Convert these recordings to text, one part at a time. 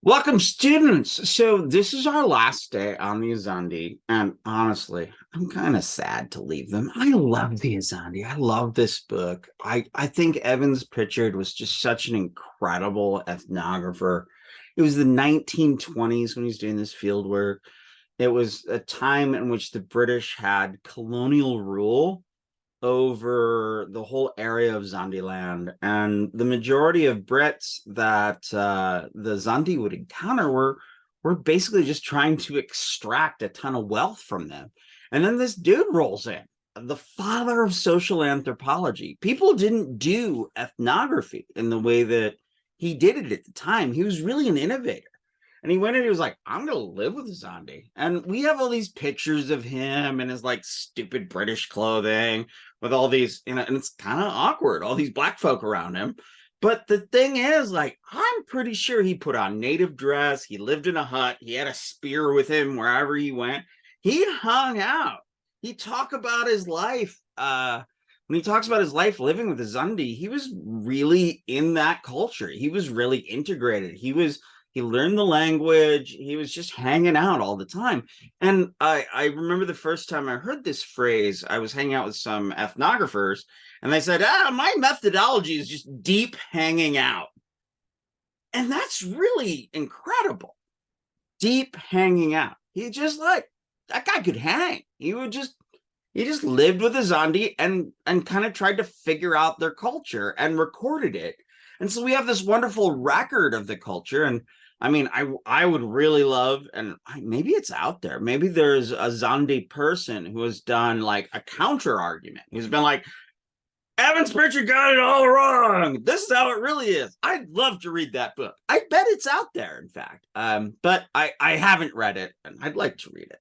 Welcome, students. So this is our last day on the Azande, and honestly, I'm kind of sad to leave them. I love the Azande. I love this book. I think Evans Pritchard was just such an incredible ethnographer. It was the 1920s when he's doing this field work. It was a time in which the British had colonial rule over the whole area of Zondiland, and the majority of Brits that the Zondi would encounter were basically just trying to extract a ton of wealth from them. And then this dude rolls in, the father of social anthropology. People didn't do ethnography in the way that he did it at the time. He was really an innovator. And he went in and he was like, I'm going to live with Azande. And we have all these pictures of him in his like stupid British clothing with all these, and it's kind of awkward, all these black folk around him. But the thing is, like, I'm pretty sure he put on native dress. He lived in a hut. He had a spear with him wherever he went. He hung out. He talked about his life. When he talks about his life living with the Azande, he was really in that culture. He was really integrated. He learned the language. He was just hanging out all the time. And I remember the first time I heard this phrase, I was hanging out with some ethnographers, and they said, my methodology is just deep hanging out. And that's really incredible. Deep hanging out. He just like, that guy could hang. He just lived with Azande and kind of tried to figure out their culture and recorded it. And so we have this wonderful record of the culture. And I mean, I would really love, and maybe it's out there. Maybe there's a Zandi person who has done like a counter argument. He's been like, Evans Pritchard got it all wrong. This is how it really is. I'd love to read that book. I bet it's out there, in fact. But I haven't read it, and I'd like to read it.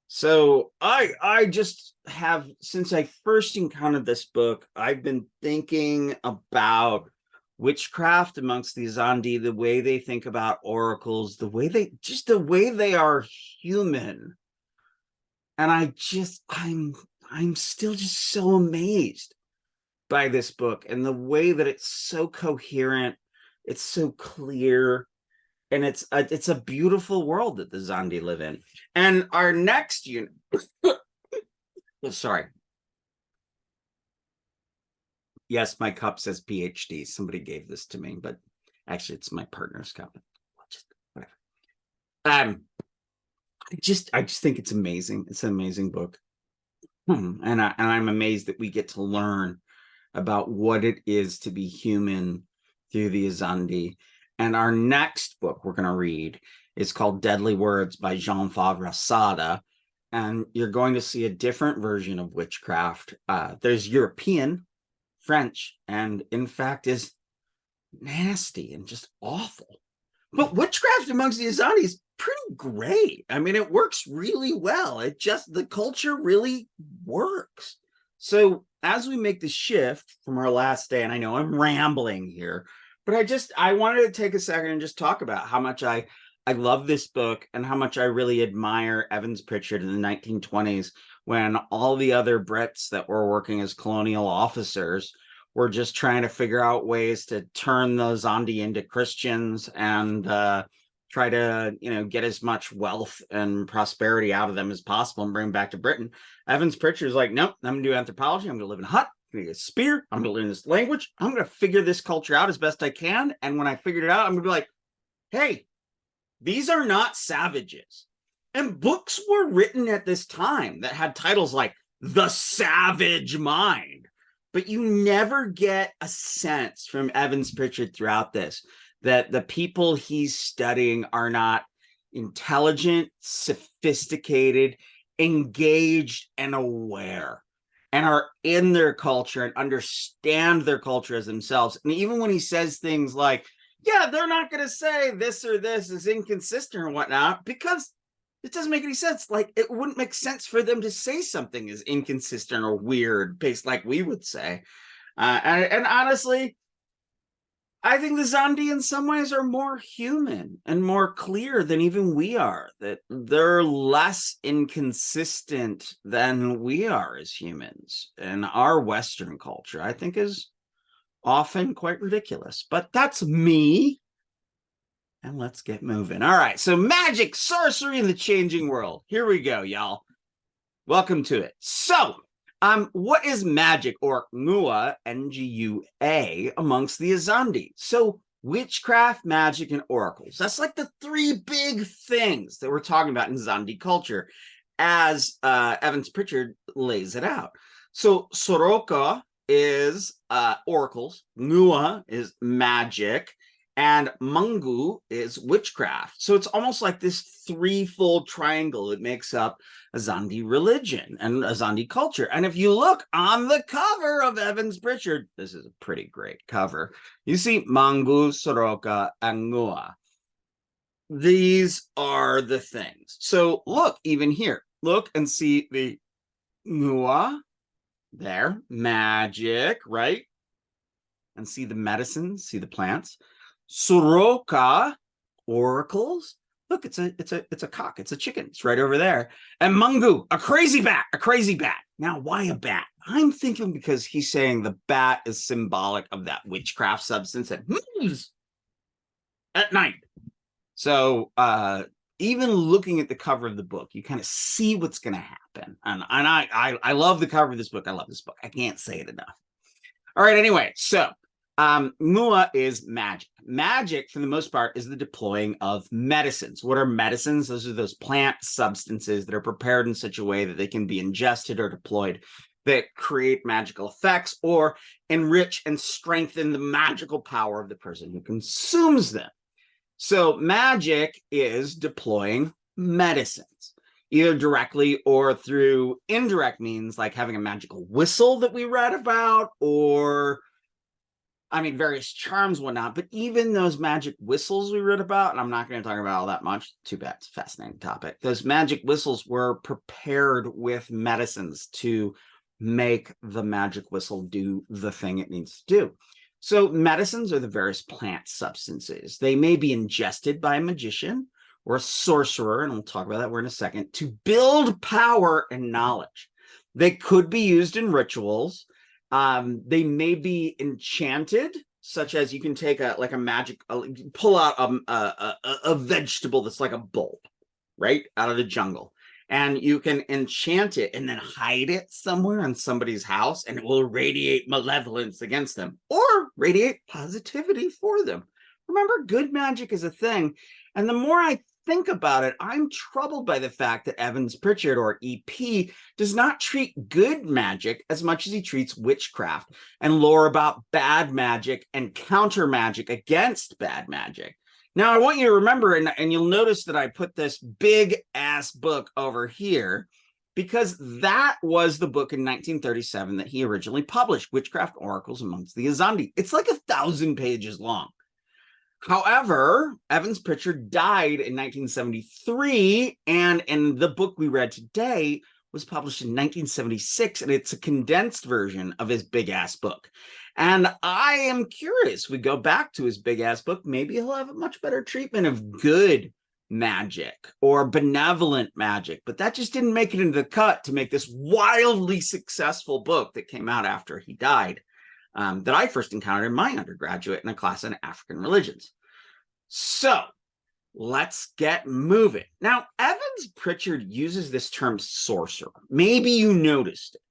So I just have, since I first encountered this book, I've been thinking about witchcraft amongst the Azande, the way they think about oracles, the way they are human. And I'm still just so amazed by this book and the way that it's so coherent, it's so clear, and it's a beautiful world that the Zandi live in. And our next unit, oh, sorry. Yes, my cup says PhD. Somebody gave this to me, but actually it's my partner's cup. Just whatever. I just think it's amazing. It's an amazing book. And I'm amazed that we get to learn about what it is to be human through the Azande. And our next book we're going to read is called Deadly Words by Jean Favre Sada. And you're going to see a different version of witchcraft. There's European, French, and in fact is nasty and just awful. But witchcraft amongst the Azande is pretty great. I mean, it works really well. The culture really works. So as we make the shift from our last day, and I know I'm rambling here, but I wanted to take a second and just talk about how much I love this book and how much I really admire Evans Pritchard in the 1920s, when all the other Brits that were working as colonial officers were just trying to figure out ways to turn the Zandi into Christians and try to, get as much wealth and prosperity out of them as possible and bring them back to Britain. Evans Pritchard is like, nope, I'm going to do anthropology. I'm going to live in a hut. I'm going to get a spear. I'm going to learn this language. I'm going to figure this culture out as best I can. And when I figured it out, I'm going to be like, hey, these are not savages. And books were written at this time that had titles like The Savage Mind. But you never get a sense from Evans Pritchard throughout this that the people he's studying are not intelligent, sophisticated, engaged, and aware, and are in their culture and understand their culture as themselves. And even when he says things like, yeah, they're not going to say this or this is inconsistent or whatnot, because it doesn't make any sense. Like, it wouldn't make sense for them to say something is inconsistent or weird, based like we would say. And honestly, I think the Zandi in some ways are more human and more clear than even we are, that they're less inconsistent than we are as humans. And our Western culture, I think, is often quite ridiculous. But that's me. and let's get moving. All right, so magic, sorcery, in the changing world. Here we go, y'all. Welcome to it. So, what is magic, or ngua, Ngua, amongst the Azande? So, witchcraft, magic, and oracles. That's like the three big things that we're talking about in Azande culture, as Evans Pritchard lays it out. So, soroka is oracles, ngua is magic, and mangu is witchcraft. So it's almost like this threefold triangle that makes up Azande religion and Azande culture. And if you look on the cover of Evans Pritchard, this is a pretty great cover. You see mangu, soroka, and ngua. These are the things. So look, even here, look and see the ngua there, magic, right? And see the medicines, see the plants. Soroka, oracles. Look, it's a cock, it's a chicken, it's right over there. And mangu, a crazy bat, a crazy bat. Now, why a bat? I'm thinking because he's saying the bat is symbolic of that witchcraft substance that moves at night. So even looking at the cover of the book, you kind of see what's going to happen. And I love the cover of this book. I love this book. I can't say it enough. All right, anyway, so ngua is magic. Magic, for the most part, is the deploying of medicines. What are medicines? Those are those plant substances that are prepared in such a way that they can be ingested or deployed that create magical effects or enrich and strengthen the magical power of the person who consumes them. So magic is deploying medicines, either directly or through indirect means, like having a magical whistle that we read about, or various charms, whatnot. But even those magic whistles we read about, and I'm not going to talk about all that much. Too bad. It's a fascinating topic. Those magic whistles were prepared with medicines to make the magic whistle do the thing it needs to do. So medicines are the various plant substances. They may be ingested by a magician or a sorcerer, and we'll talk about that word in a second, to build power and knowledge. They could be used in rituals. They may be enchanted, such as you can take pull out a vegetable that's like a bulb, right, out of the jungle. And you can enchant it and then hide it somewhere in somebody's house, and it will radiate malevolence against them or radiate positivity for them. Remember, good magic is a thing. And the more I think about it, I'm troubled by the fact that Evans Pritchard, or EP, does not treat good magic as much as he treats witchcraft and lore about bad magic and counter magic against bad magic. Now, I want you to remember, and you'll notice that I put this big ass book over here, because that was the book in 1937 that he originally published, Witchcraft Oracles Amongst the Azande. It's like 1,000 pages long. However, Evans Pritchard died in 1973, and the book we read today was published in 1976, and it's a condensed version of his big-ass book. And I am curious, we go back to his big-ass book, maybe he'll have a much better treatment of good magic or benevolent magic, but that just didn't make it into the cut to make this wildly successful book that came out after he died, that I first encountered in my undergraduate in a class in African religions. So let's get moving. Now, Evans Pritchard uses this term sorcerer. Maybe you noticed it.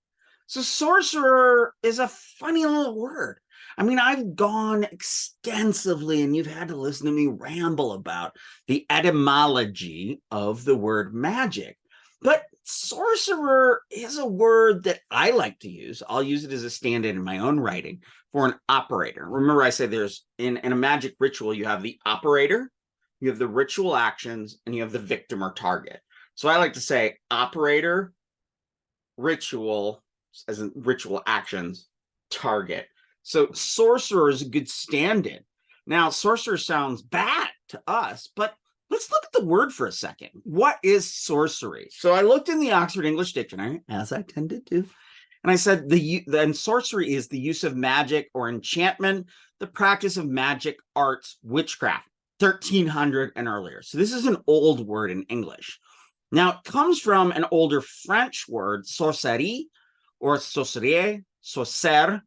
So sorcerer is a funny little word. I've gone extensively, and you've had to listen to me ramble about the etymology of the word magic. But sorcerer is a word that I like to use. I'll use it as a stand-in in my own writing for an operator. Remember, I said there's in a magic ritual, you have the operator, you have the ritual actions, and you have the victim or target. So I like to say operator, ritual, as in ritual actions, target. So sorcerer is a good stand-in. Now, sorcerer sounds bad to us, but let's look at the word for a second. What is sorcery? So I looked in the Oxford English Dictionary, as I tend to do, and I said then sorcery is the use of magic or enchantment, the practice of magic, arts, witchcraft, 1300 and earlier. So this is an old word in English. Now, it comes from an older French word, sorcellerie, or sorcerie, sorcer,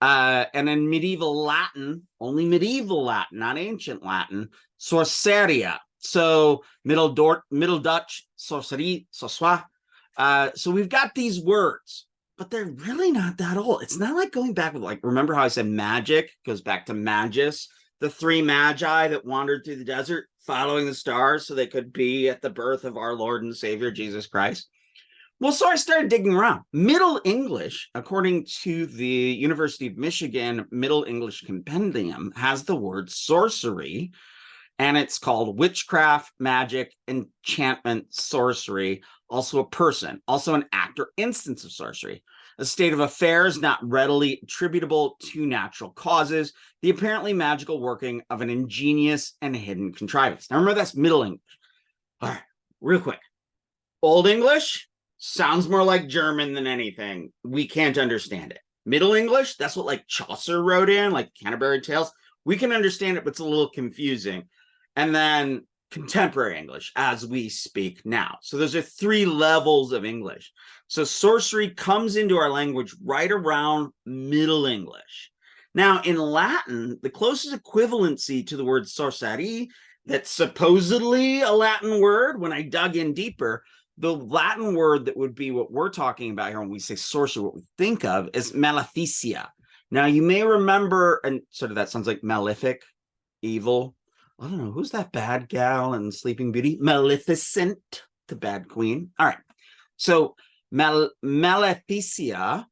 And in medieval Latin, only medieval Latin, not ancient Latin, sorceria. So Middle Dutch, sorcerie, sorsoir. So we've got these words, but they're really not that old. It's not like going back with, like, remember how I said magic goes back to magus, the three magi that wandered through the desert following the stars so they could be at the birth of our Lord and Savior Jesus Christ. Well, so I started digging around. Middle English, according to the University of Michigan Middle English Compendium, has the word sorcery, and it's called witchcraft, magic, enchantment, sorcery, also a person, also an act or instance of sorcery, a state of affairs not readily attributable to natural causes, the apparently magical working of an ingenious and hidden contrivance. Now remember, that's Middle English. All right, real quick. Old English sounds more like German than anything. We can't understand it. Middle English, that's what like Chaucer wrote in, like Canterbury Tales. We can understand it, but it's a little confusing. And then contemporary English, as we speak now. So those are three levels of English. So sorcery comes into our language right around Middle English. Now, in Latin, the closest equivalency to the word sorcery, that's supposedly a Latin word, when I dug in deeper, the Latin word that would be what we're talking about here when we say sorcery, what we think of is maleficia. Now, you may remember, and sort of that sounds like malefic, evil. I don't know, who's that bad gal in Sleeping Beauty? Maleficent, the bad queen. All right. So maleficia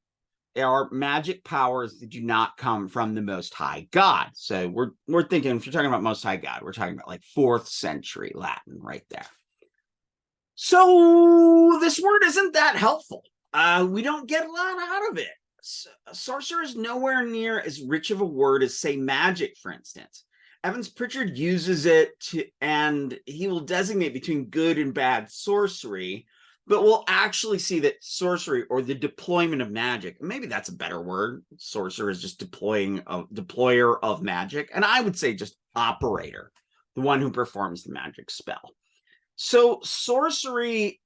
are magic powers that do not come from the Most High God. So we're thinking, if you're talking about Most High God, we're talking about like 4th century Latin right there. So this word isn't that helpful. We don't get a lot out of it. Sorcerer is nowhere near as rich of a word as, say, magic, for instance. Evans Pritchard uses it to, and he will designate between good and bad sorcery, but we'll actually see that sorcery, or the deployment of magic, maybe that's a better word. Sorcerer is just deployer of magic, and I would say just operator, the one who performs the magic spell. So sorcery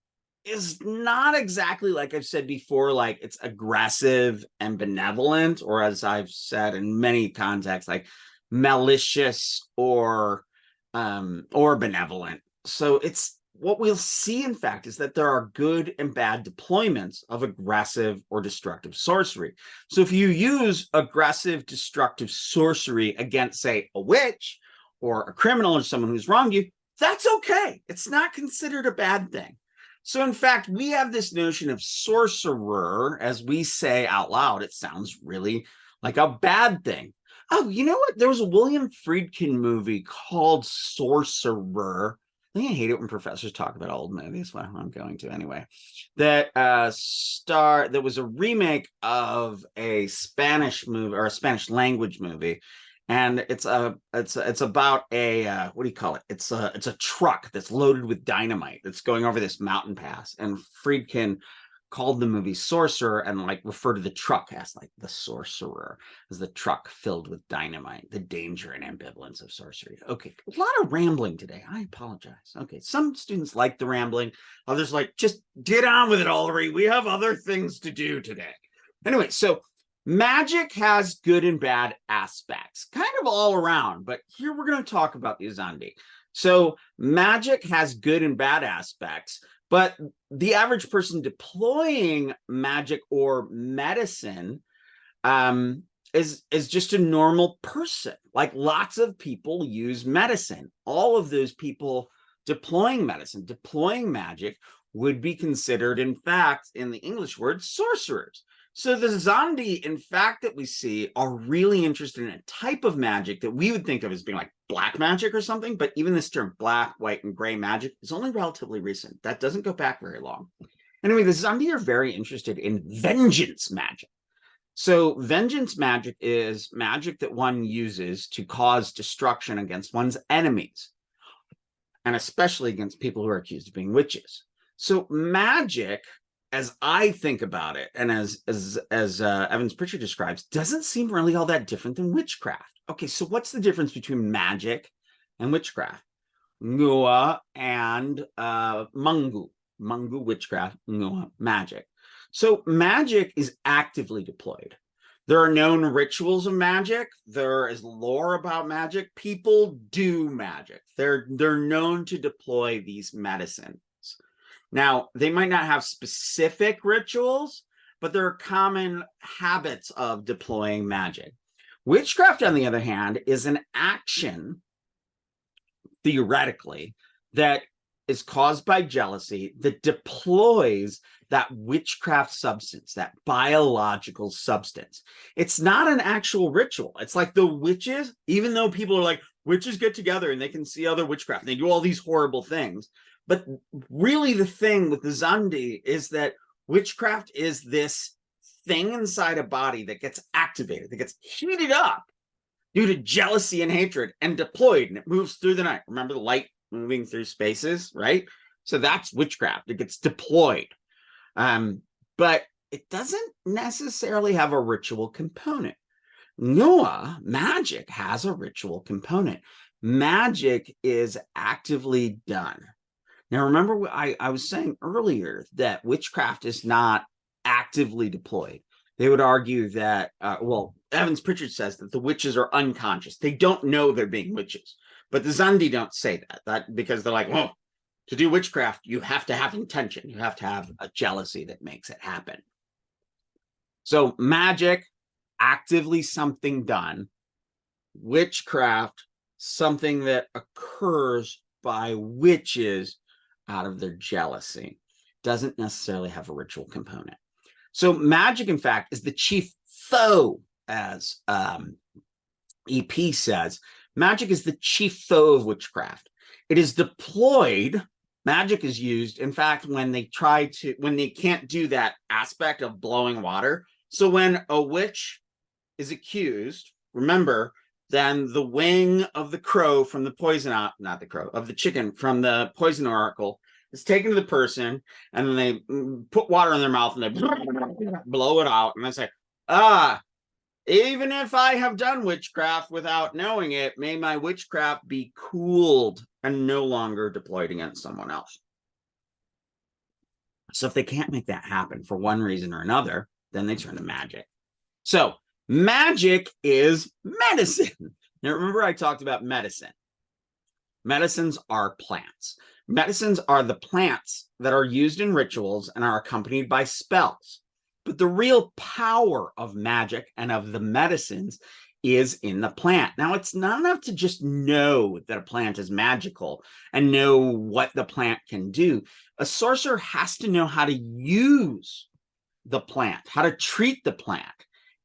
is not exactly, like I've said before, like it's aggressive and benevolent, or as I've said in many contexts, like malicious or benevolent. So it's, what we'll see, in fact, is that there are good and bad deployments of aggressive or destructive sorcery. So if you use aggressive, destructive sorcery against, say, a witch or a criminal or someone who's wronged you, that's okay. It's not considered a bad thing. So in fact, we have this notion of sorcerer, as we say out loud, it sounds really like a bad thing. Oh, you know what? There was a William Friedkin movie called Sorcerer. I think I hate it when professors talk about old movies. Well, I'm going to anyway. That was a remake of a Spanish movie, or a Spanish language movie, and it's about a what do you call it? It's a truck that's loaded with dynamite that's going over this mountain pass, and Friedkin called the movie Sorcerer and like referred to the truck as like the sorcerer, as the truck filled with dynamite, the danger and ambivalence of sorcery. Okay, a lot of rambling today. I apologize. Okay, some students like the rambling, others like, just get on with it, Ulrich. We have other things to do today. Anyway, so magic has good and bad aspects, kind of all around, but here we're going to talk about the Azande. So magic has good and bad aspects, but the average person deploying magic or medicine is just a normal person. Like, lots of people use medicine. All of those people deploying medicine, deploying magic, would be considered, in fact, in the English word, sorcerers. So the Zandi, in fact, that we see are really interested in a type of magic that we would think of as being like black magic or something, but even this term black, white, and gray magic is only relatively recent. That doesn't go back very long. Anyway, the Zandi are very interested in vengeance magic. So vengeance magic is magic that one uses to cause destruction against one's enemies, and especially against people who are accused of being witches. So magic, as I think about it, and as Evans Pritchard describes, doesn't seem really all that different than witchcraft. Okay, so what's the difference between magic and witchcraft? Ngua and mungu. Mungu, witchcraft; ngua, magic. So magic is actively deployed. There are known rituals of magic. There is lore about magic. People do magic. They're known to deploy these medicines. Now, they might not have specific rituals, but there are common habits of deploying magic. Witchcraft, on the other hand, is an action, theoretically, that is caused by jealousy that deploys that witchcraft substance, that biological substance. It's not an actual ritual. It's like the witches, even though people are like, witches get together and they can see other witchcraft, and they do all these horrible things. But really the thing with the Zandi is that witchcraft is this thing inside a body that gets activated, that gets heated up due to jealousy and hatred and deployed, and it moves through the night. Remember the light moving through spaces, right? So that's witchcraft. It gets deployed. But it doesn't necessarily have a ritual component. Ngua, magic, has a ritual component. Magic is actively done. Now, remember, I was saying earlier that witchcraft is not actively deployed. They would argue that, well, Evans Pritchard says that the witches are unconscious. They don't know they're being witches. But the Zandi don't say that because they're like, well, to do witchcraft, you have to have intention. You have to have a jealousy that makes it happen. So magic, actively something done. Witchcraft, something that occurs by witches out of their jealousy. Doesn't necessarily have a ritual component. So magic, in fact, is the chief foe, as EP says. Magic is the chief foe of witchcraft. It is deployed. Magic is used, in fact, when they can't do that aspect of blowing water. So when a witch is accused, remember, then the wing of the crow from the poison, not the crow, of the chicken from the poison oracle is taken to the person, and then they put water in their mouth and they blow it out, and they say, even if I have done witchcraft without knowing it, may my witchcraft be cooled and no longer deployed against someone else. So if they can't make that happen for one reason or another, then they turn to magic. So magic is medicine. Now, remember I talked about medicine. Medicines are plants. Medicines are the plants that are used in rituals and are accompanied by spells. But the real power of magic and of the medicines is in the plant. Now, it's not enough to just know that a plant is magical and know what the plant can do. A sorcerer has to know how to use the plant, how to treat the plant.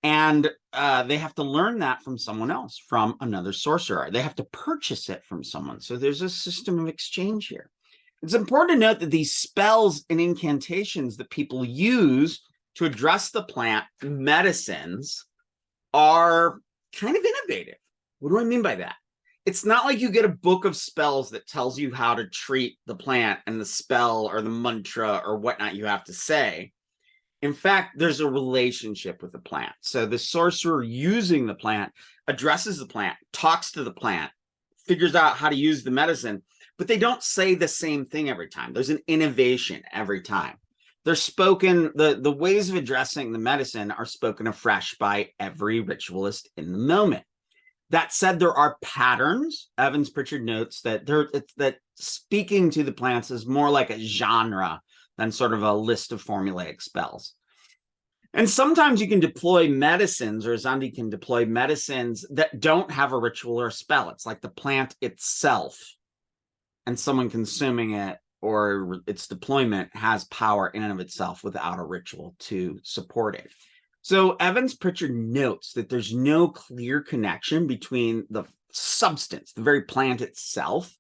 And they have to learn that from someone else, from another sorcerer. They have to purchase it from someone. So there's a system of exchange here. It's important to note that these spells and incantations that people use to address the plant, medicines, are kind of innovative. What do I mean by that? It's not like you get a book of spells that tells you how to treat the plant and the spell or the mantra or whatnot you have to say. In fact, there's a relationship with the plant. So the sorcerer using the plant addresses the plant, talks to the plant, figures out how to use the medicine, but they don't say the same thing every time. There's an innovation every time. They're spoken, the ways of addressing the medicine are spoken afresh by every ritualist in the moment. That said, there are patterns. Evans Pritchard notes that that speaking to the plants is more like a genre than sort of a list of formulaic spells. And sometimes you can deploy medicines, or Azande can deploy medicines that don't have a ritual or a spell. It's like the plant itself and someone consuming it or its deployment has power in and of itself without a ritual to support it. So Evans Pritchard notes that there's no clear connection between the substance, the very plant itself,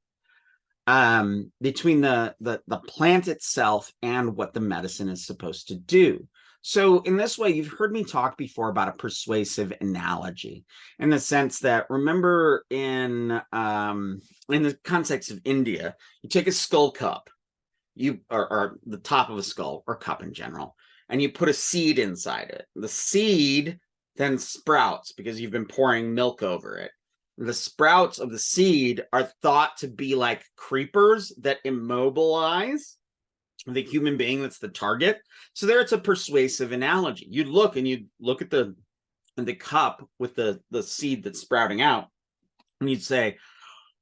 between the plant itself and what the medicine is supposed to do. So in this way, you've heard me talk before about a persuasive analogy, in the sense that, remember in the context of India, you take a skull cup, or the top of a skull or cup in general, and you put a seed inside it. The seed then sprouts because you've been pouring milk over it. The sprouts of the seed are thought to be like creepers that immobilize the human being that's the target. So there it's a persuasive analogy. You'd look at the and the cup with the seed that's sprouting out, and you'd say,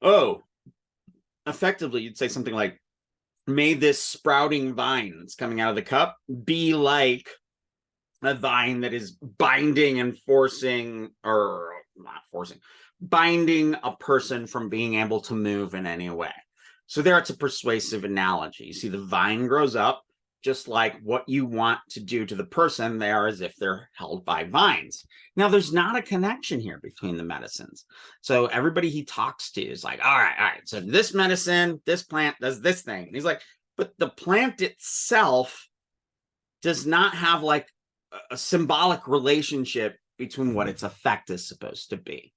oh, effectively, you'd say something like, may this sprouting vine that's coming out of the cup be like a vine that is binding and forcing, or not forcing, binding a person from being able to move in any way. So there it's a persuasive analogy. You see, the vine grows up just like what you want to do to the person. They are as if they're held by vines. Now, there's not a connection here between the medicines. So everybody he talks to is like, all right. So this medicine, this plant does this thing. And he's like, but the plant itself does not have like a symbolic relationship between what its effect is supposed to be.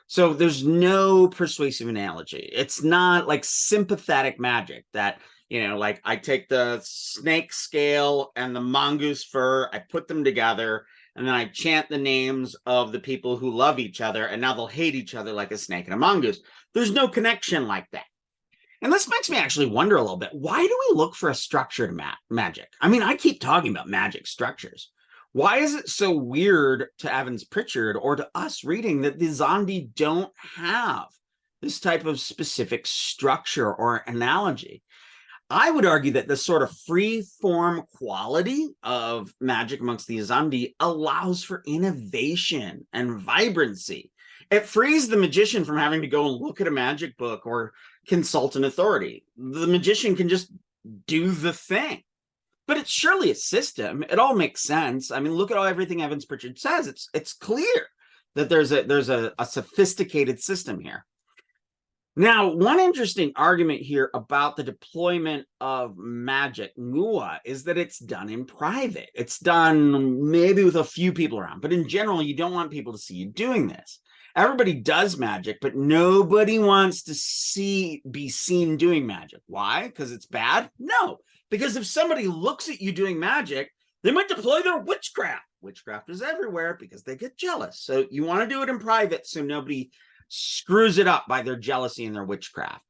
So there's no persuasive analogy. It's not like sympathetic magic that, like I take the snake scale and the mongoose fur, I put them together, and then I chant the names of the people who love each other, and now they'll hate each other like a snake and a mongoose. There's no connection like that. And this makes me actually wonder a little bit, why do we look for a structure to magic? I mean, I keep talking about magic structures. Why is it so weird to Evans Pritchard or to us reading that the Azande don't have this type of specific structure or analogy? I would argue that the sort of free form quality of magic amongst the Azande allows for innovation and vibrancy. It frees the magician from having to go and look at a magic book or consult an authority. The magician can just do the thing. But it's surely a system. It all makes sense. I mean, look at everything Evans Pritchard says. It's clear that there's a sophisticated system here. Now, one interesting argument here about the deployment of magic, ngua, is that it's done in private. It's done maybe with a few people around, but in general, you don't want people to see you doing this. Everybody does magic, but nobody wants to be seen doing magic. Why? Because it's bad? No, because if somebody looks at you doing magic, they might deploy their witchcraft. Witchcraft is everywhere because they get jealous. So you want to do it in private so nobody screws it up by their jealousy and their witchcraft.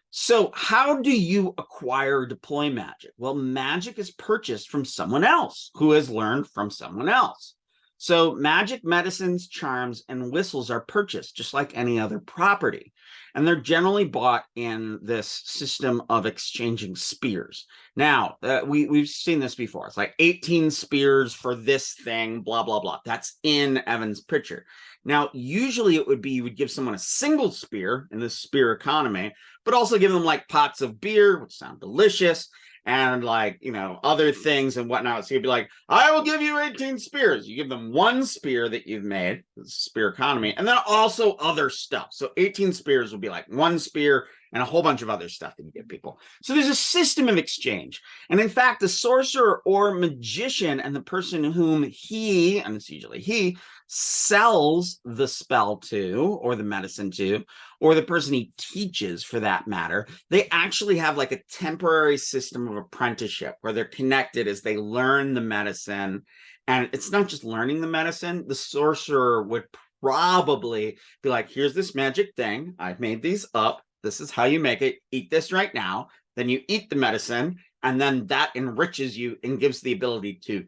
So how do you acquire or deploy magic? Well, magic is purchased from someone else who has learned from someone else. So magic medicines, charms, and whistles are purchased just like any other property. And they're generally bought in this system of exchanging spears. Now, we've seen this before. It's like 18 spears for this thing, blah, blah, blah. That's in Evans Pritchard. Now, usually it would be you would give someone a single spear in this spear economy, but also give them like pots of beer, which sound delicious, and like, other things and whatnot. So you'd be like, I will give you 18 spears. You give them one spear that you've made, spear economy, and then also other stuff. So 18 spears would be like one spear and a whole bunch of other stuff that you give people. So there's a system of exchange. And in fact, the sorcerer or magician and the person whom he, and it's usually he, sells the spell to, or the medicine to, or the person he teaches for that matter, they actually have like a temporary system of apprenticeship where they're connected as they learn the medicine. And it's not just learning the medicine. The sorcerer would probably be like, here's this magic thing. I've made these up. This is how you make it. Eat this right now. Then you eat the medicine, and then that enriches you and gives the ability to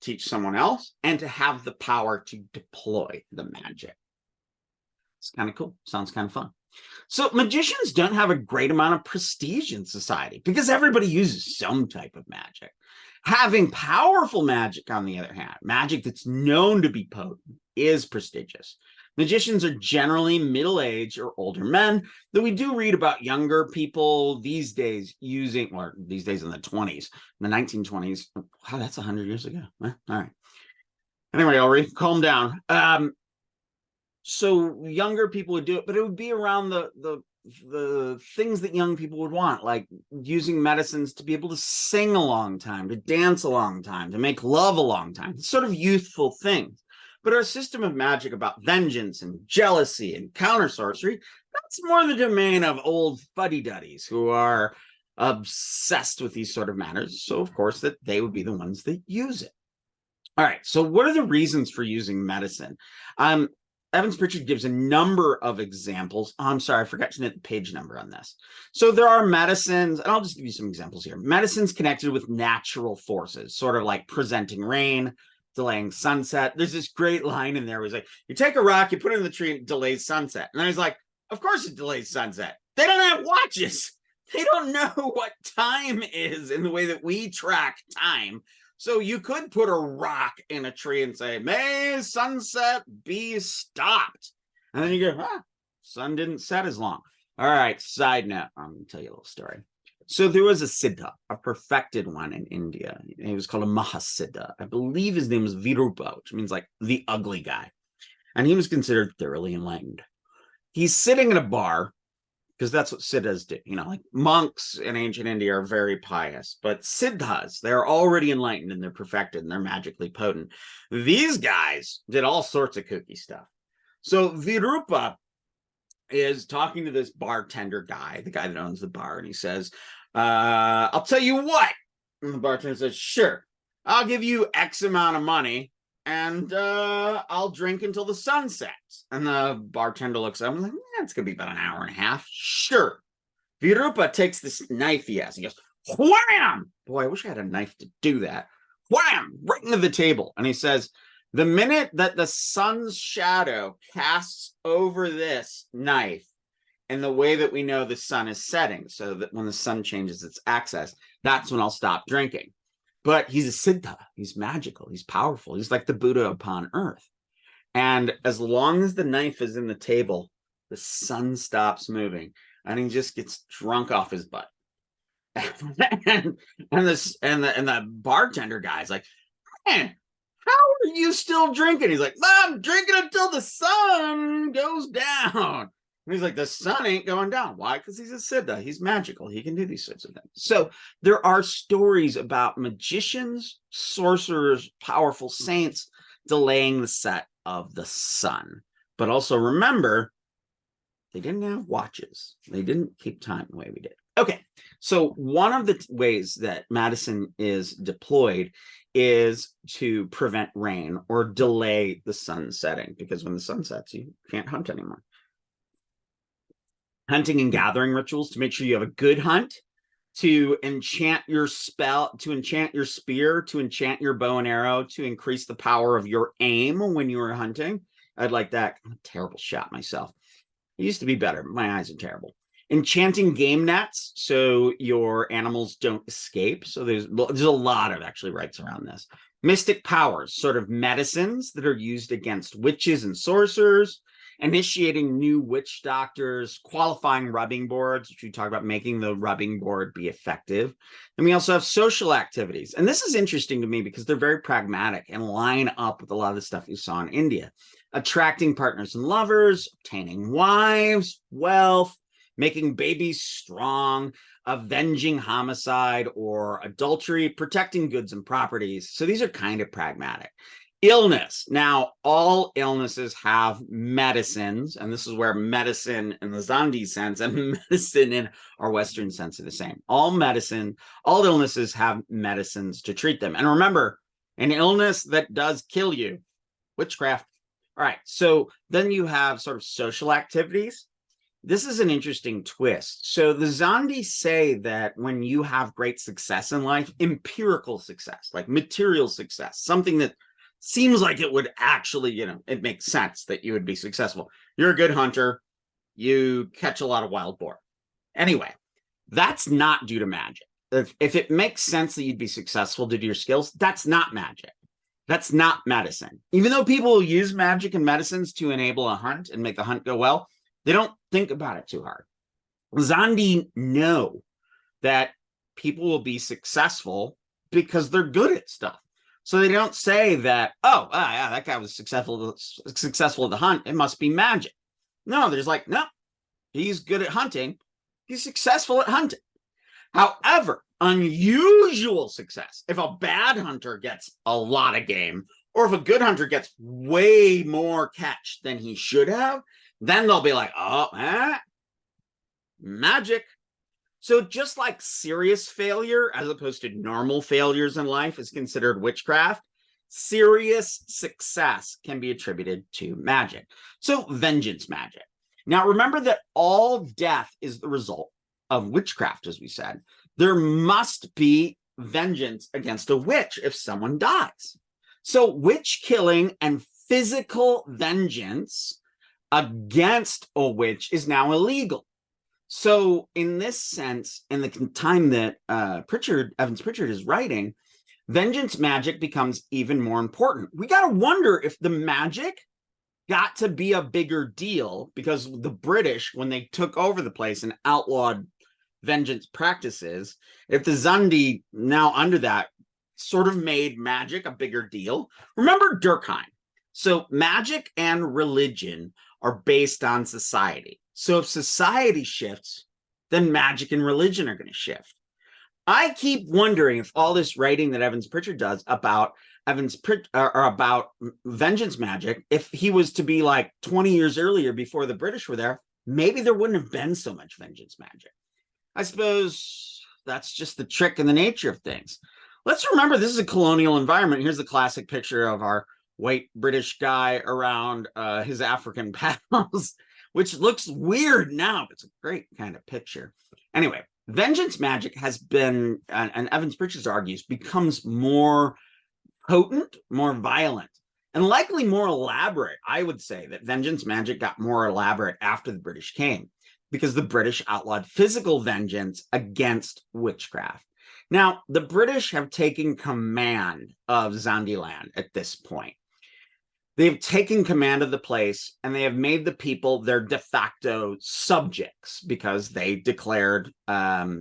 teach someone else and to have the power to deploy the magic. It's kind of cool. Sounds kind of fun. So magicians don't have a great amount of prestige in society because everybody uses some type of magic. Having powerful magic, on the other hand, magic that's known to be potent, is prestigious. Magicians are generally middle-aged or older men, though we do read about younger people these days using, or these days in the 20s, in the 1920s. Wow, that's 100 years ago. All right. Anyway, Ellery, calm down. So younger people would do it, but it would be around the things that young people would want, like using medicines to be able to sing a long time, to dance a long time, to make love a long time, sort of youthful things. But our system of magic about vengeance and jealousy and counter sorcery, that's more the domain of old fuddy-duddies who are obsessed with these sort of matters. So, of course, that they would be the ones that use it. All right, so what are the reasons for using medicine? Evans Pritchard gives a number of examples. Oh, I'm sorry, I forgot to note the page number on this. So there are medicines, and I'll just give you some examples here. Medicines connected with natural forces, sort of like presenting rain, delaying sunset. There's this great line in there where he's like, you take a rock, you put it in the tree, and it delays sunset. And then he's like, of course it delays sunset. They don't have watches. They don't know what time is in the way that we track time. So you could put a rock in a tree and say, may sunset be stopped. And then you go, sun didn't set as long. All right, side note, I'm going to tell you a little story. So there was a siddha, a perfected one in India. He was called a mahasiddha. I believe his name was Virupa, which means like the ugly guy. And he was considered thoroughly enlightened. He's sitting in a bar, because that's what siddhas do. You know, like monks in ancient India are very pious, but siddhas, they're already enlightened and they're perfected and they're magically potent. These guys did all sorts of kooky stuff. So Virupa is talking to this bartender guy, the guy that owns the bar, and he says, I'll tell you what. And the bartender says, sure, I'll give you X amount of money and I'll drink until the sun sets. And the bartender looks up and like, it's going to be about an hour and a half. Sure. Virupa takes this knife he has. He goes, wham! Boy, I wish I had a knife to do that. Wham! Right into the table. And he says, the minute that the sun's shadow casts over this knife and the way that we know the sun is setting, so that when the sun changes its axis, that's when I'll stop drinking. But he's a siddha. He's magical. He's powerful. He's like the Buddha upon earth. And as long as the knife is in the table, the sun stops moving and he just gets drunk off his butt. and the bartender guy's like, man, how are you still drinking? He's like, I'm drinking until the sun goes down. And he's like, the sun ain't going down. Why? Because he's a siddha. He's magical. He can do these sorts of things. So there are stories about magicians, sorcerers, powerful saints delaying the set of the sun. But also remember, they didn't have watches. They didn't keep time the way we did. Okay, so one of the ways that medicine is deployed is to prevent rain or delay the sun setting, because when the sun sets, you can't hunt anymore. Hunting and gathering rituals to make sure you have a good hunt, to enchant your spell, to enchant your spear, to enchant your bow and arrow, to increase the power of your aim when you are hunting. I'd like that. I'm a terrible shot myself. It used to be better. My eyes are terrible. Enchanting game nets so your animals don't escape. So there's a lot of actually rites around this. Mystic powers, sort of medicines that are used against witches and sorcerers. Initiating new witch doctors, qualifying rubbing boards, which we talk about making the rubbing board be effective. And we also have social activities. And this is interesting to me because they're very pragmatic and line up with a lot of the stuff you saw in India. Attracting partners and lovers, obtaining wives, wealth, making babies strong, avenging homicide or adultery, protecting goods and properties. So these are kind of pragmatic. Illness. Now, all illnesses have medicines, and this is where medicine in the Zandi sense and medicine in our Western sense are the same. All illnesses have medicines to treat them. And remember, an illness that does kill you, witchcraft. All right, so then you have sort of social activities. This is an interesting twist. So the Zandi say that when you have great success in life, empirical success, like material success, something that seems like it would actually, it makes sense that you would be successful. You're a good hunter. You catch a lot of wild boar. Anyway, that's not due to magic. If it makes sense that you'd be successful due to your skills, that's not magic. That's not medicine. Even though people use magic and medicines to enable a hunt and make the hunt go well, they don't think about it too hard. Zandi know that people will be successful because they're good at stuff. So they don't say that, yeah, that guy was successful at the hunt. It must be magic. No, there's like, no, he's good at hunting. He's successful at hunting. However, unusual success, if a bad hunter gets a lot of game, or if a good hunter gets way more catch than he should have, then they'll be like, magic. So just like serious failure, as opposed to normal failures in life, is considered witchcraft, serious success can be attributed to magic. So vengeance magic. Now, remember that all death is the result of witchcraft, as we said. There must be vengeance against a witch if someone dies. So witch killing and physical vengeance against a witch is now illegal. So in this sense, in the time that Evans Pritchard is writing, vengeance magic becomes even more important. We got to wonder if the magic got to be a bigger deal because the British, when they took over the place and outlawed vengeance practices, if the Zandi now under that sort of made magic a bigger deal. Remember Durkheim. So magic and religion are based on society. So if society shifts, then magic and religion are going to shift. I keep wondering if all this writing that Evans Pritchard does about about vengeance magic, if he was to be like 20 years earlier before the British were there, maybe there wouldn't have been so much vengeance magic. I suppose that's just the trick and the nature of things. Let's remember this is a colonial environment. Here's a classic picture of our white British guy around his African pals, which looks weird now, but it's a great kind of picture. Anyway, vengeance magic has been, and Evans Pritchard argues, becomes more potent, more violent, and likely more elaborate. I would say that vengeance magic got more elaborate after the British came, because the British outlawed physical vengeance against witchcraft. Now, the British have taken command of Zandiland at this point. They've taken command of the place, and they have made the people their de facto subjects because they declared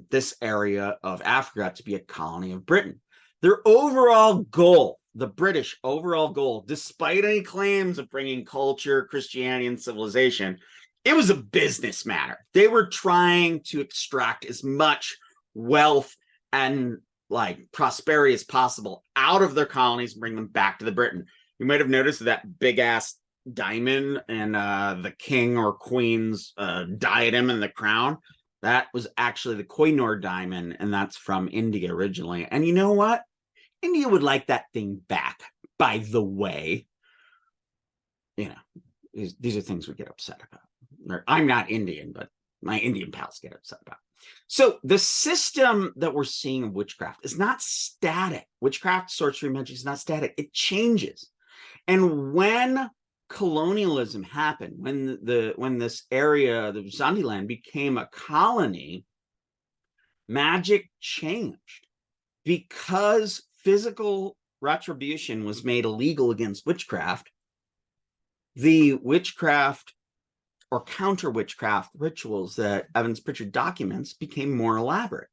this area of Africa to be a colony of Britain. Their overall goal, the British overall goal, despite any claims of bringing culture, Christianity, and civilization, it was a business matter. They were trying to extract as much wealth and like prosperity as possible out of their colonies and bring them back to the Britain. You might have noticed that big ass diamond and the king or queen's diadem and the crown. That was actually the Koh-i-Noor diamond, and that's from India originally. And you know what? India would like that thing back, by the way. You know, these are things we get upset about. I'm not Indian, but my Indian pals get upset about. So the system that we're seeing in witchcraft is not static. Witchcraft, sorcery, magic is not static. It changes. And when colonialism happened, when this area, the Zandiland, became a colony, magic changed because physical retribution was made illegal against witchcraft. The witchcraft or counter witchcraft rituals that Evans Pritchard documents became more elaborate.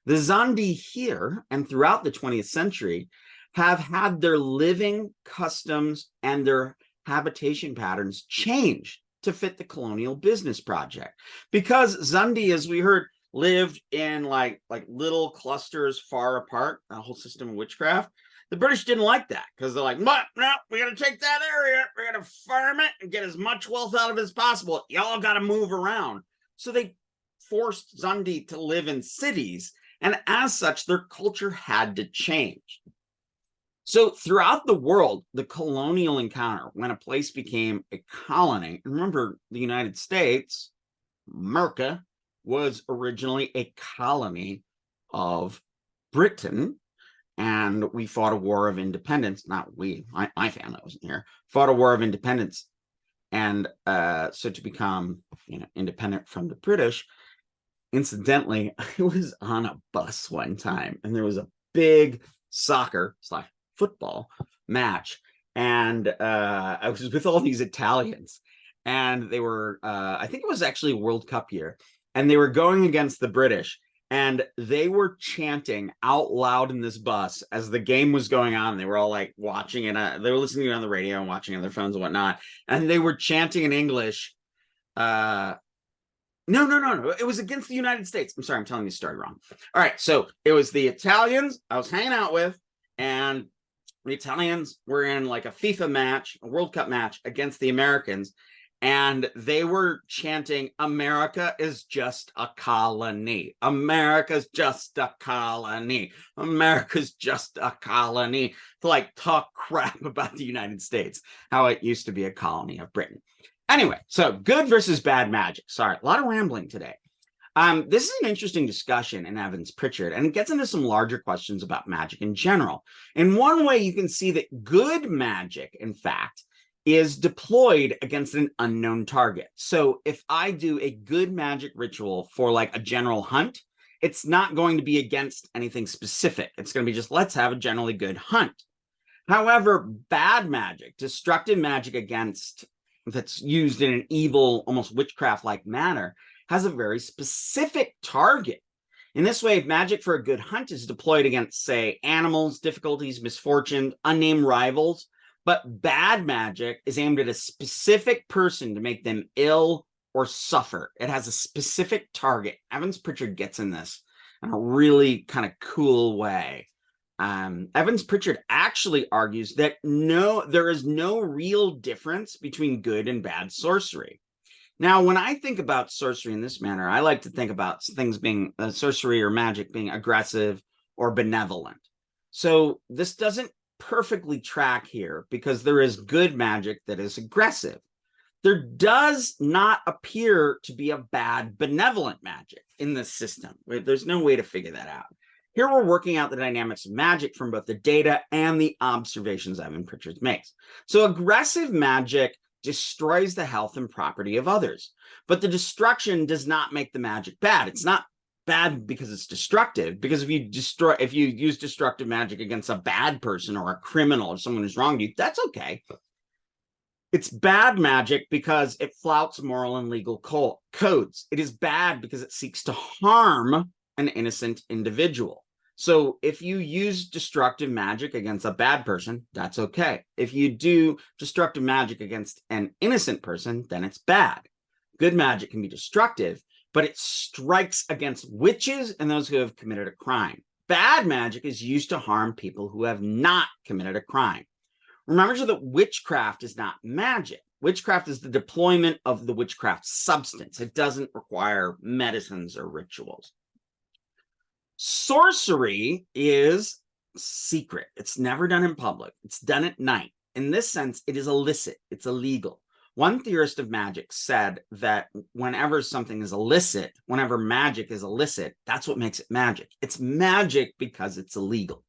The Zandi here and throughout the 20th century have had their living customs and their habitation patterns changed to fit the colonial business project. Because Zandi, as we heard, lived in like little clusters far apart, a whole system of witchcraft. The British didn't like that because they're like, what? No, we got to take that area. We're going to farm it and get as much wealth out of it as possible. Y'all got to move around. So they forced Zandi to live in cities. And as such, their culture had to change. So throughout the world, the colonial encounter, when a place became a colony, remember the United States, America, was originally a colony of Britain. And we fought a war of independence. Not we, my family wasn't here. Fought a war of independence. And so to become independent from the British, incidentally, I was on a bus one time and there was a big soccer/football match. And I was with all these Italians and they were, I think it was actually a World Cup year. And they were going against the British. And they were chanting out loud in this bus as the game was going on. They were all like watching it. They were listening to it on the radio and watching on their phones and whatnot. And they were chanting in English. No. It was against the United States. I'm sorry, I'm telling you the story wrong. All right. So it was the Italians I was hanging out with. And the Italians were in like a FIFA match, a World Cup match against the Americans. And they were chanting, America is just a colony. America's just a colony. America's just a colony. To like talk crap about the United States, how it used to be a colony of Britain. Anyway, so good versus bad magic. Sorry, a lot of rambling today. This is an interesting discussion in Evans Pritchard, and it gets into some larger questions about magic in general. In one way, you can see that good magic, in fact, is deployed against an unknown target. So if I do a good magic ritual for like a general hunt, it's not going to be against anything specific. It's going to be just, let's have a generally good hunt. However, bad magic, destructive magic that's used in an evil, almost witchcraft-like manner, has a very specific target. In this way, magic for a good hunt is deployed against, say, animals, difficulties, misfortune, unnamed rivals. But bad magic is aimed at a specific person to make them ill or suffer. It has a specific target. Evans Pritchard gets in this in a really kind of cool way. Evans Pritchard actually argues that there is no real difference between good and bad sorcery. Now, when I think about sorcery in this manner, I like to think about things being sorcery or magic being aggressive or benevolent. So this doesn't perfectly track here because there is good magic that is aggressive. There does not appear to be a bad benevolent magic in this system. There's no way to figure that out. Here we're working out the dynamics of magic from both the data and the observations Evans Pritchard makes. So aggressive magic destroys the health and property of others, but the destruction does not make the magic bad. It's not bad because it's destructive, because if you use destructive magic against a bad person or a criminal or someone who's wronged you, that's okay. It's bad magic because it flouts moral and legal codes. It is bad because it seeks to harm an innocent individual. So if you use destructive magic against a bad person, that's okay. If you do destructive magic against an innocent person, then it's bad. Good magic can be destructive, but it strikes against witches and those who have committed a crime. Bad magic is used to harm people who have not committed a crime. Remember that witchcraft is not magic. Witchcraft is the deployment of the witchcraft substance. It doesn't require medicines or rituals. Sorcery is secret. It's never done in public. It's done at night. In this sense, it is illicit. It's illegal. One theorist of magic said that whenever something is illicit, whenever magic is illicit, that's what makes it magic. It's magic because it's illegal.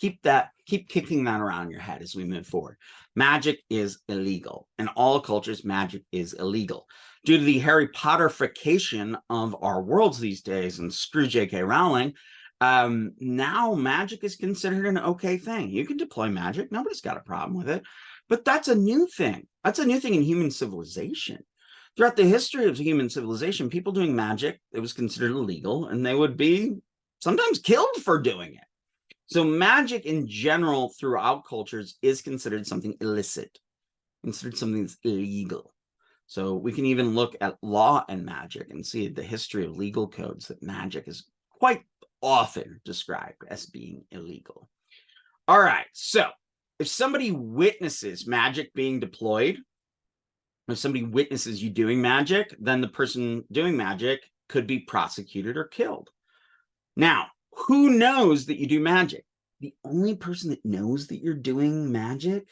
Keep kicking that around your head as we move forward. Magic is illegal. In all cultures, magic is illegal. Due to the Harry Potterification of our worlds these days, and screw J.K. Rowling, now magic is considered an okay thing. You can deploy magic. Nobody's got a problem with it. But that's a new thing. That's a new thing in human civilization. Throughout the history of human civilization, people doing magic, it was considered illegal, and they would be sometimes killed for doing it. So magic in general throughout cultures is considered something illicit, considered something that's illegal. So we can even look at law and magic and see the history of legal codes that magic is quite often described as being illegal. All right, so if somebody witnesses magic being deployed, if somebody witnesses you doing magic, then the person doing magic could be prosecuted or killed. Now, who knows that you do magic? The only person that knows that you're doing magic,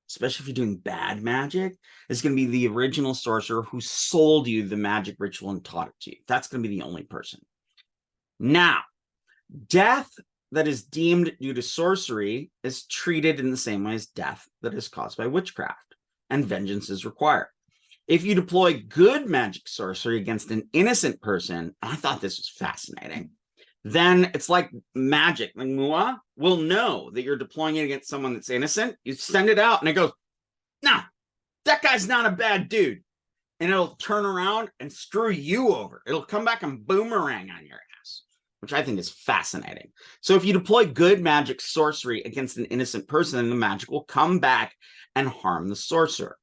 especially if you're doing bad magic, is going to be the original sorcerer who sold you the magic ritual and taught it to you. That's going to be the only person. Now, death that is deemed due to sorcery is treated in the same way as death that is caused by witchcraft, and vengeance is required. If you deploy good magic sorcery against an innocent person, I thought this was fascinating, then it's like magic. The ngua will know that you're deploying it against someone that's innocent. You send it out and it goes, no, that guy's not a bad dude. And it'll turn around and screw you over. It'll come back and boomerang on your ass, which I think is fascinating. So if you deploy good magic sorcery against an innocent person, then the magic will come back and harm the sorcerer.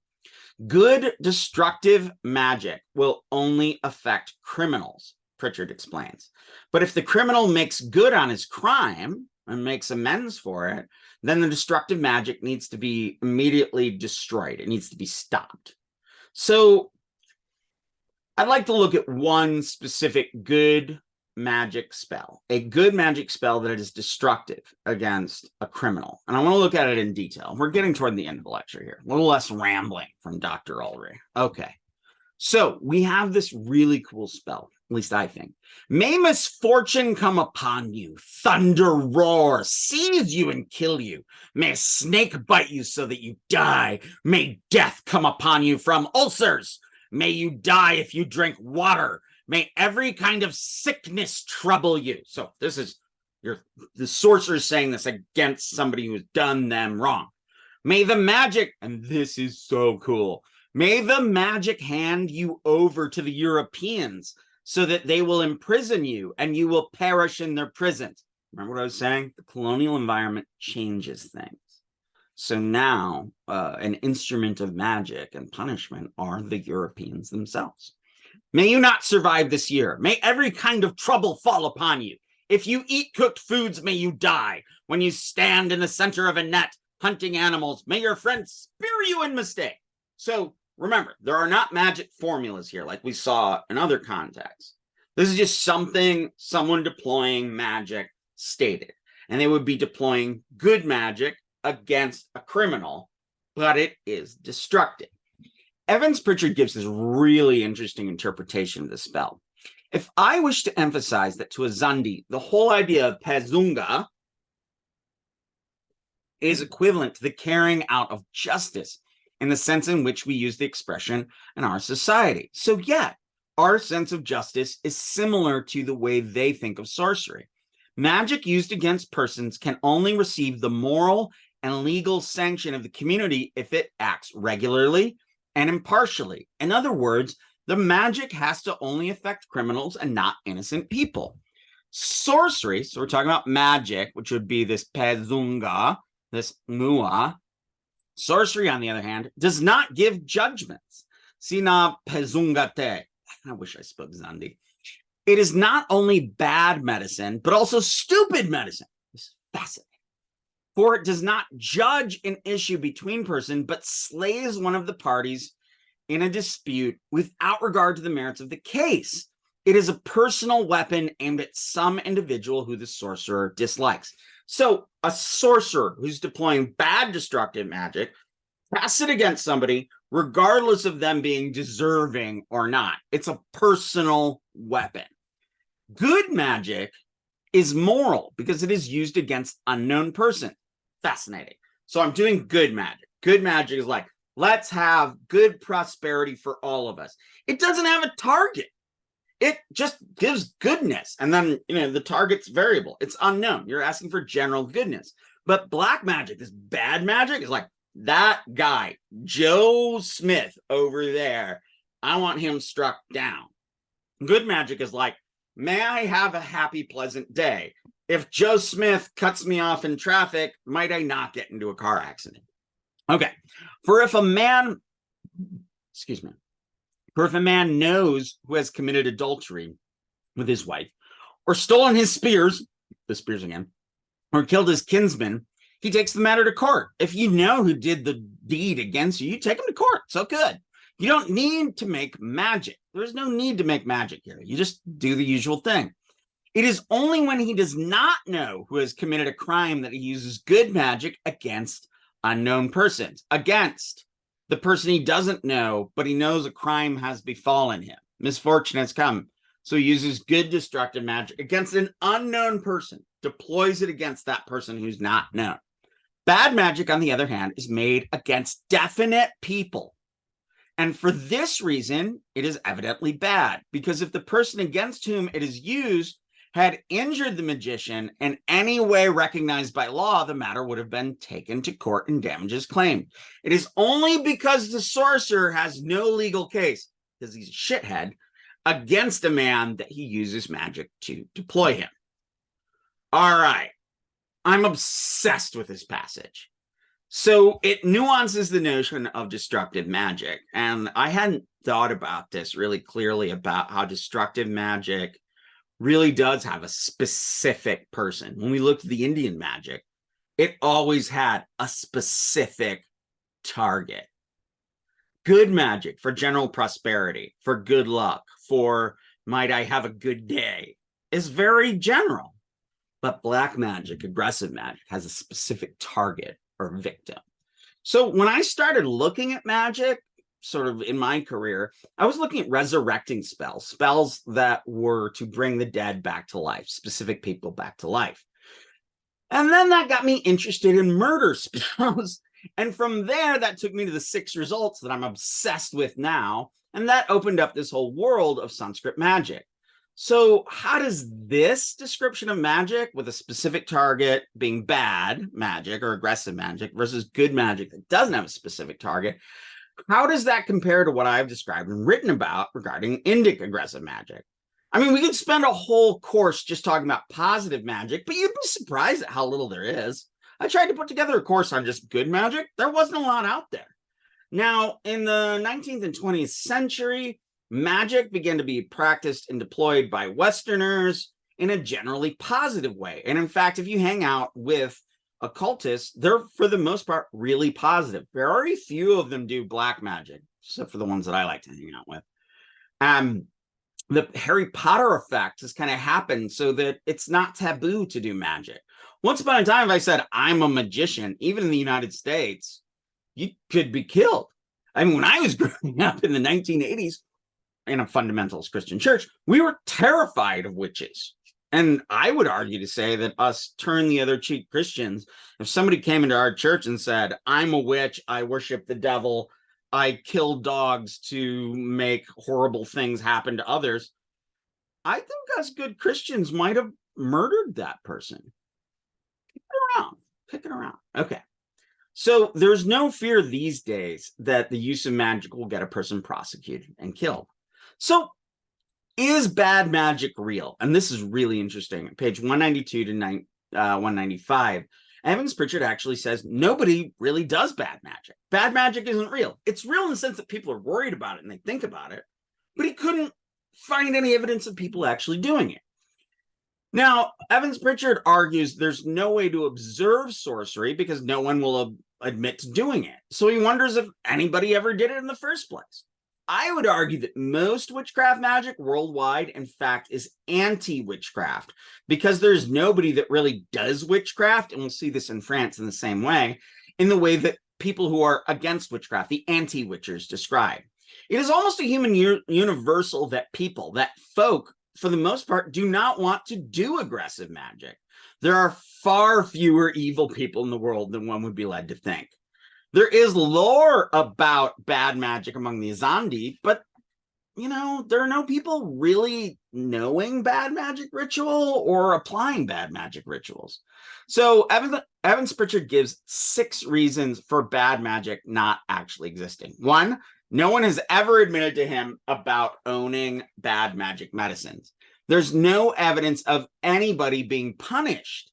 Good destructive magic will only affect criminals, Pritchard explains. But if the criminal makes good on his crime and makes amends for it, then the destructive magic needs to be immediately destroyed. It needs to be stopped. So I'd like to look at one specific good magic spell, a good magic spell that is destructive against a criminal. And I want to look at it in detail. We're getting toward the end of the lecture here. A little less rambling from Dr. Ulrich. Okay. So we have this really cool spell. least I think. May misfortune come upon you, thunder roar, seize you and kill you. May a snake bite you so that you die. May death come upon you from ulcers. May you die if you drink water. May every kind of sickness trouble you. So this is the sorcerer saying this against somebody who's done them wrong. May the magic, and this is so cool, may the magic hand you over to the Europeans so that they will imprison you and you will perish in their prisons. Remember what I was saying? The colonial environment changes things. So now an instrument of magic and punishment are the Europeans themselves. May you not survive this year. May every kind of trouble fall upon you. If you eat cooked foods, may you die. When you stand in the center of a net hunting animals, may your friends spear you in mistake. So remember, there are not magic formulas here like we saw in other contexts. This is just something someone deploying magic stated. And they would be deploying good magic against a criminal, but it is destructive. Evans Pritchard gives this really interesting interpretation of the spell. If I wish to emphasize that to Azande, the whole idea of pezunga is equivalent to the carrying out of justice in the sense in which we use the expression in our society. So yeah, our sense of justice is similar to the way they think of sorcery. Magic used against persons can only receive the moral and legal sanction of the community if it acts regularly and impartially. In other words, the magic has to only affect criminals and not innocent people. Sorcery, so we're talking about magic, which would be this pezunga, this ngua. Sorcery, on the other hand, does not give judgments. Sina pezungate. I wish I spoke Zandi. It is not only bad medicine, but also stupid medicine. This is fascinating. For it does not judge an issue between persons, but slays one of the parties in a dispute without regard to the merits of the case. It is a personal weapon aimed at some individual who the sorcerer dislikes. So a sorcerer who's deploying bad destructive magic casts it against somebody, regardless of them being deserving or not. It's a personal weapon. Good magic is moral because it is used against unknown person. Fascinating. So I'm doing good magic. Good magic is like, let's have good prosperity for all of us. It doesn't have a target. It just gives goodness. And then, the target's variable. It's unknown. You're asking for general goodness. But black magic, this bad magic, is like, that guy, Joe Smith over there, I want him struck down. Good magic is like, may I have a happy, pleasant day. If Joe Smith cuts me off in traffic, might I not get into a car accident? Okay. For if a man knows who has committed adultery with his wife, or stolen his spears, or killed his kinsman, he takes the matter to court. If you know who did the deed against you, you take him to court. So good. You don't need to make magic. There's no need to make magic here. You just do the usual thing. It is only when he does not know who has committed a crime that he uses good magic against unknown persons, against the person he doesn't know, but he knows a crime has befallen him. Misfortune has come. So he uses good destructive magic against an unknown person, deploys it against that person who's not known. Bad magic, on the other hand, is made against definite people. And for this reason, it is evidently bad, because if the person against whom it is used had injured the magician in any way recognized by law, the matter would have been taken to court and damages claimed. It is only because the sorcerer has no legal case, because he's a shithead, against a man that he uses magic to deploy him. All right. I'm obsessed with this passage. So it nuances the notion of destructive magic. And I hadn't thought about this really clearly, about how destructive magic really does have a specific person. When we looked at the Indian magic, it always had a specific target. Good magic for general prosperity, for good luck, for might I have a good day, is very general. But black magic, aggressive magic, has a specific target or victim. So when I started looking at magic, sort of in my career, I was looking at resurrecting spells that were to bring the dead back to life, specific people back to life. And then that got me interested in murder spells. And from there, that took me to the 6 results that I'm obsessed with now. And that opened up this whole world of Sanskrit magic. So how does this description of magic with a specific target being bad magic or aggressive magic versus good magic that doesn't have a specific target, how does that compare to what I've described and written about regarding Indic aggressive magic? I mean, we could spend a whole course just talking about positive magic, but you'd be surprised at how little there is. I tried to put together a course on just good magic. There wasn't a lot out there. Now, in the 19th and 20th century, magic began to be practiced and deployed by Westerners in a generally positive way. And in fact, if you hang out with occultists, they're, for the most part, really positive. Very few of them do black magic, except for the ones that I like to hang out with. The Harry Potter effect has kind of happened so that it's not taboo to do magic. Once upon a time, if I said I'm a magician, even in the United States, you could be killed. I mean, when I was growing up in the 1980s in a fundamentalist Christian church, we were terrified of witches. And I would argue to say that us turn the other cheek Christians, if somebody came into our church and said, I'm a witch, I worship the devil, I kill dogs to make horrible things happen to others, I think us good Christians might have murdered that person. Pick it around. Okay. So there's no fear these days that the use of magic will get a person prosecuted and killed. So is bad magic real? And this is really interesting. Page 192 to 195. Evans Pritchard actually says nobody really does bad magic. Bad magic isn't real. It's real in the sense that people are worried about it and they think about it, but he couldn't find any evidence of people actually doing it. Now, Evans Pritchard argues there's no way to observe sorcery because no one will admit to doing it. So he wonders if anybody ever did it in the first place. I would argue that most witchcraft magic worldwide, in fact, is anti-witchcraft because there's nobody that really does witchcraft, and we'll see this in France in the way that people who are against witchcraft, the anti-witchers, describe. It is almost a human universal that folk, for the most part, do not want to do aggressive magic. There are far fewer evil people in the world than one would be led to think. There is lore about bad magic among the Azande, but, there are no people really knowing bad magic ritual or applying bad magic rituals. So Evans Pritchard gives 6 reasons for bad magic not actually existing. 1, no one has ever admitted to him about owning bad magic medicines. There's no evidence of anybody being punished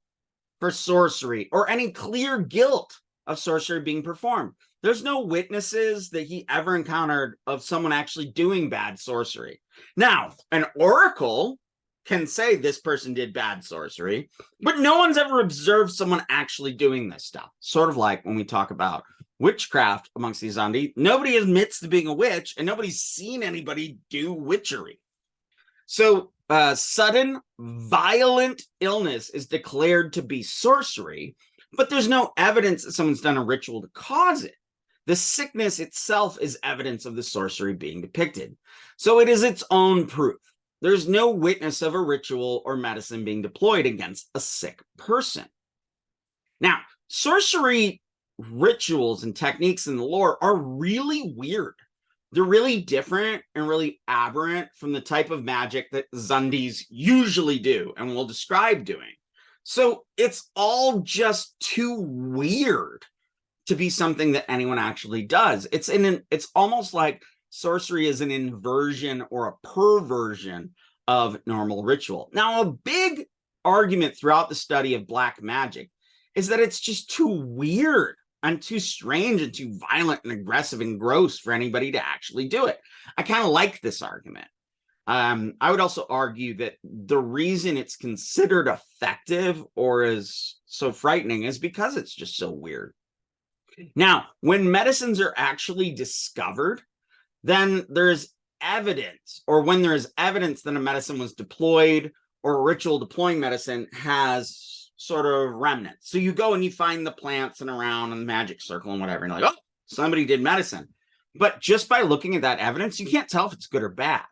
for sorcery or any clear guilt of sorcery being performed. There's no witnesses that he ever encountered of someone actually doing bad sorcery. Now, an oracle can say this person did bad sorcery, but no one's ever observed someone actually doing this stuff. Sort of like when we talk about witchcraft amongst the Azande, nobody admits to being a witch and nobody's seen anybody do witchery. So sudden, violent illness is declared to be sorcery, but there's no evidence that someone's done a ritual to cause it. The sickness itself is evidence of the sorcery being depicted. So it is its own proof. There's no witness of a ritual or medicine being deployed against a sick person. Now, sorcery rituals and techniques in the lore are really weird. They're really different and really aberrant from the type of magic that Zandes usually do and will describe doing. So it's all just too weird to be something that anyone actually does. It's almost like sorcery is an inversion or a perversion of normal ritual. Now, a big argument throughout the study of black magic is that it's just too weird and too strange and too violent and aggressive and gross for anybody to actually do it. I kind of like this argument. I would also argue that the reason it's considered effective or is so frightening is because it's just so weird. Now, when medicines are actually discovered, then there's evidence, or when there is evidence that a medicine was deployed or a ritual deploying medicine has sort of remnants. So you go and you find the plants and around in the magic circle and whatever, and you're like, oh, somebody did medicine. But just by looking at that evidence, you can't tell if it's good or bad.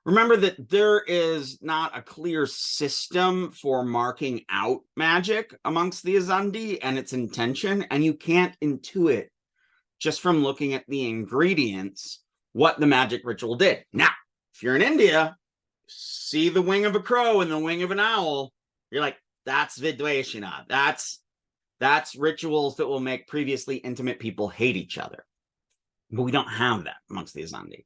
Remember that there is not a clear system for marking out magic amongst the Azande and its intention, and you can't intuit just from looking at the ingredients what the magic ritual did. Now, if you're in India, see the wing of a crow and the wing of an owl, you're like, that's Vidveshana. That's rituals that will make previously intimate people hate each other. But we don't have that amongst the Azande.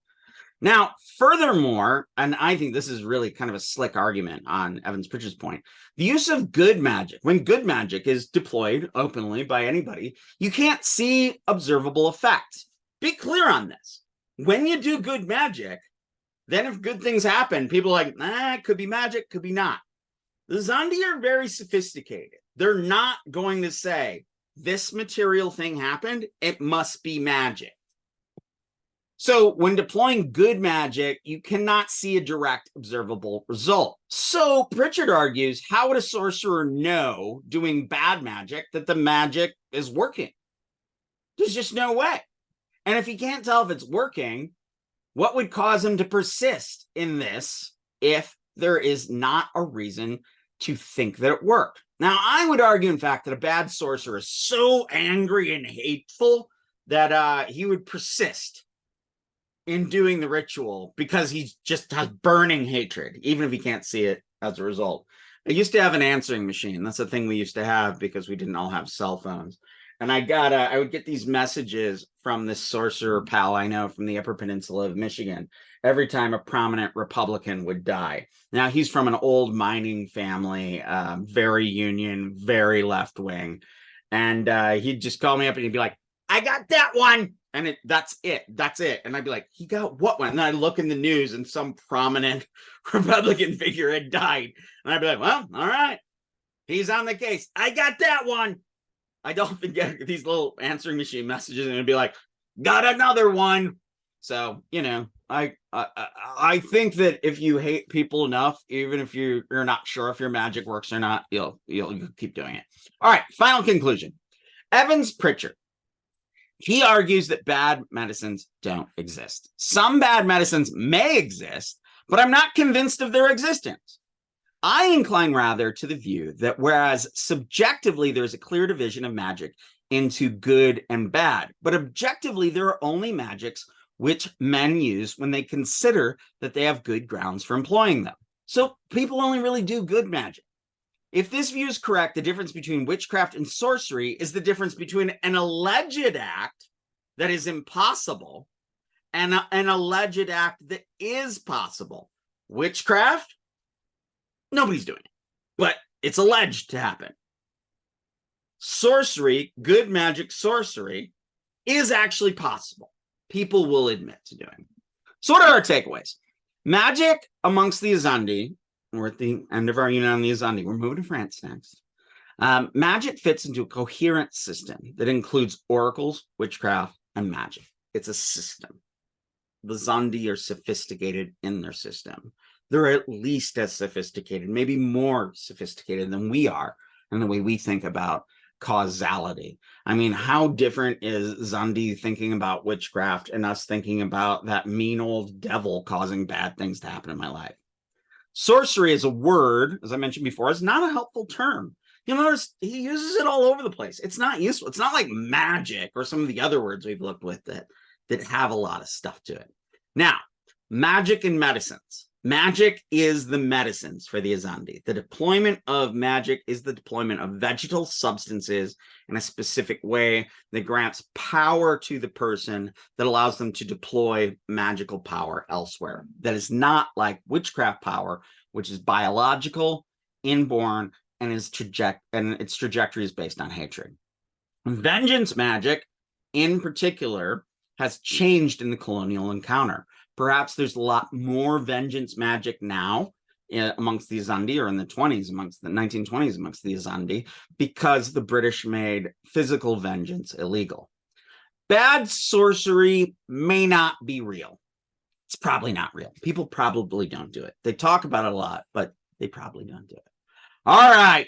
Now, furthermore, and I think this is really kind of a slick argument on Evans Pritchard's point, the use of good magic, when good magic is deployed openly by anybody, you can't see observable effects. Be clear on this. When you do good magic, then if good things happen, people are like, it could be magic, could be not. The Zandi are very sophisticated. They're not going to say, this material thing happened, it must be magic. So when deploying good magic, you cannot see a direct observable result. So Pritchard argues, how would a sorcerer know doing bad magic that the magic is working? There's just no way. And if he can't tell if it's working, what would cause him to persist in this if there is not a reason to think that it worked? Now, I would argue, in fact, that a bad sorcerer is so angry and hateful that he would persist in doing the ritual because he just has burning hatred, even if he can't see it as a result. I used to have an answering machine. That's the thing we used to have because we didn't all have cell phones. And I would get these messages from this sorcerer pal I know from the Upper Peninsula of Michigan every time a prominent Republican would die. Now, he's from an old mining family, very union, very left wing. And he'd just call me up and he'd be like, I got that one. And that's it. And I'd be like, he got what one? And then I'd look in the news and some prominent Republican figure had died. And I'd be like, well, all right. He's on the case. I got that one. I'd often get these little answering machine messages and it'd be like, got another one. So, I think that if you hate people enough, even if you're not sure if your magic works or not, you'll keep doing it. All right, final conclusion. Evans Pritchard. He argues that bad medicines don't exist. Some bad medicines may exist, but I'm not convinced of their existence. I incline rather to the view that whereas subjectively there's a clear division of magic into good and bad, but objectively there are only magics which men use when they consider that they have good grounds for employing them. So people only really do good magic. If this view is correct, the difference between witchcraft and sorcery is the difference between an alleged act that is impossible and an alleged act that is possible. Witchcraft, nobody's doing it, but it's alleged to happen. Sorcery, good magic sorcery, is actually possible. People will admit to doing. So what are our takeaways? Magic amongst the Azande. We're at the end of our unit on the Azande. We're moving to France next. Magic fits into a coherent system that includes oracles, witchcraft, and magic. It's a system. The Zandi are sophisticated in their system. They're at least as sophisticated, maybe more sophisticated than we are in the way we think about causality. I mean, how different is Zandi thinking about witchcraft and us thinking about that mean old devil causing bad things to happen in my life? Sorcery as a word, as I mentioned before, is not a helpful term. You'll notice he uses it all over the place. It's not useful. It's not like magic or some of the other words we've looked with that have a lot of stuff to it. Now, magic and medicines. Magic is the medicines for the Azande. The deployment of magic is the deployment of vegetal substances in a specific way that grants power to the person that allows them to deploy magical power elsewhere. That is not like witchcraft power, which is biological, inborn, and its trajectory is based on hatred. Vengeance magic, in particular, has changed in the colonial encounter. Perhaps there's a lot more vengeance magic now amongst the Azande, or in the 1920s amongst the Azande, because the British made physical vengeance illegal. Bad sorcery may not be real. It's probably not real. People probably don't do it. They talk about it a lot, but they probably don't do it. All right.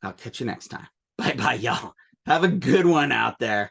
I'll catch you next time. Bye-bye, y'all. Have a good one out there.